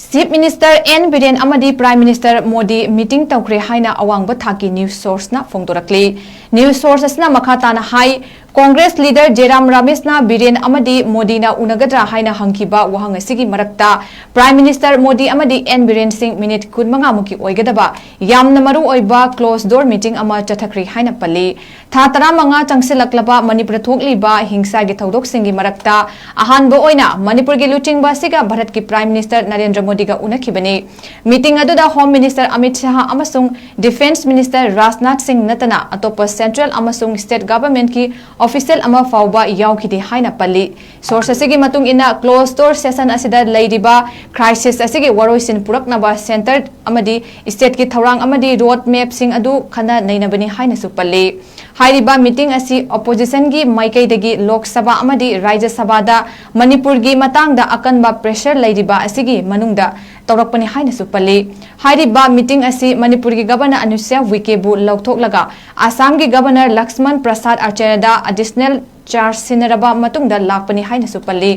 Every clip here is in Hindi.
chief minister 𝗕𝗜𝗥𝗘𝗡 prime minister Modi meeting तौखरे हाइना अवांग थाकी न्यूज सोर्स ना फोंदोरक्ली न्यूज सोर्स असना मखाताना हाई कांग्रेस लीडर 𝗕𝗓𝗏 रमेशना 𝗕𝗓𝗏 मोदीना उनगद्रा हाइना हंखिबा वहांग असिगी मरक्ता prime minister Modi 𝗕𝗜𝗏 Singh minute 15 मुकी ओइगदबा यामना मरु ओइबा क्लोज डोर मीटिंग अमा चथखरी हाइना पल्ली था 15 चंगसिलक्लबा मणिपुर थोकलिबा हिंसागी थौदोकसिंगी मरक्ता अहानबो ओइना मणिपुरगी लुचिंगबा सिगा भारत की प्राइम मिनिस्टर नरेंद्र मोदी का उनखिबने मीटिंग अदुदा होम मिनिस्टर अमित शाह अमसुंग डिफेंस मिनिस्टर राजनाथ सिंह नतना अतोप सेंट्रल अमसुंग स्टेट गवर्नमेंट की ऑफिशियल अमा फाउबा यावखिदे हाइना पल्ली सोर्स असिगी मतुंग इना क्लोज डोर सेशन असिदा लैदिबा क्राइसिस असिगी वरोइसिन पुरकनबा सेंटर अमदी स्टेट की थौरांग अमदी रोड मैप सिंग अदु खना नैनबनी हाइनासु पल्ली हाइरिबा मीटिंग असी ऑपोजिशन की माइकैदगी लोकसभा अमदी राज्य सभादा मणिपुर की मतंगदा अकनबा प्रेशर लैदिबा असिगी मनुंगदा तौरकपनी हाइनासु पल्ली हाइरिबा मीटिंग असी मणिपुर की गवर्नर अनुसुया उइके लौथोकलगा आसाम की गवर्नर लक्ष्मण प्रसाद आचार्यदा एडिशनल चार्ज सिनरबा मतुंगदा लाकपनी हाइनासु पल्ली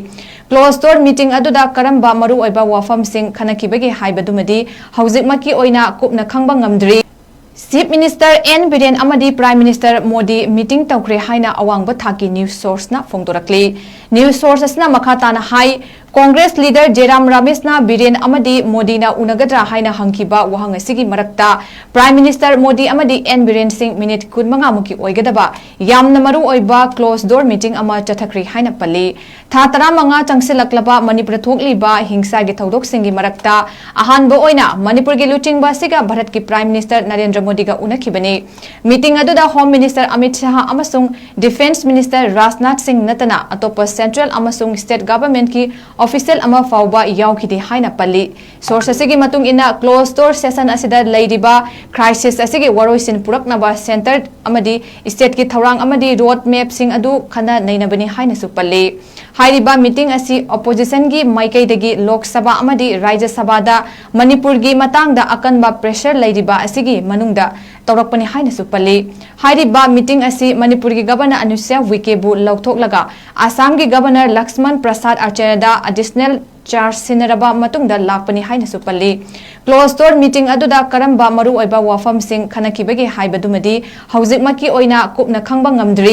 क्लोज डोर मीटिंग अदुदा करंबा मरु ओइबा वाफम सिंह खनखिबगे हाइबदुमदी हौजिकमकी ओइना कुपना खंगबा ngamdri chief minister 𝗕𝗜𝗥𝗘𝗡 prime minister Modi meeting तौखरे हाइना अवांग थाकी न्यूज सोर्स ना फोंदोरक्ली न्यूज सोर्स असना मखाताना हाई कांग्रेस लीडर 𝗕𝗓𝗏 रमेशना 𝗕𝗓𝗏 मोदीना उनगद्रा हाइना हंखिबा वहांग असिगी मरक्ता prime minister Modi 𝗕𝗜𝗏 Singh minute 15 मुकी ओइगदबा यामना मरु ओइबा क्लोज डोर मीटिंग अमा चथखरी हाइना पल्ली था 15 चंगसिलक्लबा मणिपुर थोकलिबा हिंसागी थौदोकसिंगी मरक्ता अहानबो ओइना मणिपुरगी लुचिंगबा सिगा भारत की प्राइम मिनिस्टर नरेंद्र मोदी का उनखिबने मीटिंग अदुदा होम मिनिस्टर अमित शाह अमसुंग डिफेंस मिनिस्टर राजनाथ सिंह नतना अतोप सेंट्रल अमसुंग स्टेट गवर्नमेंट की ऑफिशियल अमा फाउबा यावखिदे हाइना पल्ली सोर्स असिगी मतुंग इना क्लोज डोर सेशन असिदा लैदिबा क्राइसिस असिगी वरोइसिन पुरकनबा सेंटर अमदी स्टेट की थौरांग अमदी रोड मैप सिंग अदु खना नैनबनी हाइनासु पल्ली हाइरिबा मीटिंग असी ऑपोजिशन की माइकैदगी लोकसभा अमदी राज्य सभादा मणिपुर की मतंगदा अकनबा प्रेशर लैदिबा असिगी मनुंगदा तौरकपनी हाइनासु पल्ली हाइरिबा मीटिंग असी मणिपुर की गवर्नर अनुसुया उइके लौथोकलगा आसाम की गवर्नर लक्ष्मण प्रसाद आचार्यदा एडिशनल चार्ज सिनरबा मतुंगदा लाकपनी हाइनासु पल्ली क्लोज डोर मीटिंग अदुदा करंबा मरु ओइबा वाफम सिंह खनखिबगे हाइबदुमदी हौजिकमकी ओइना कुपना खंगबा ngamdri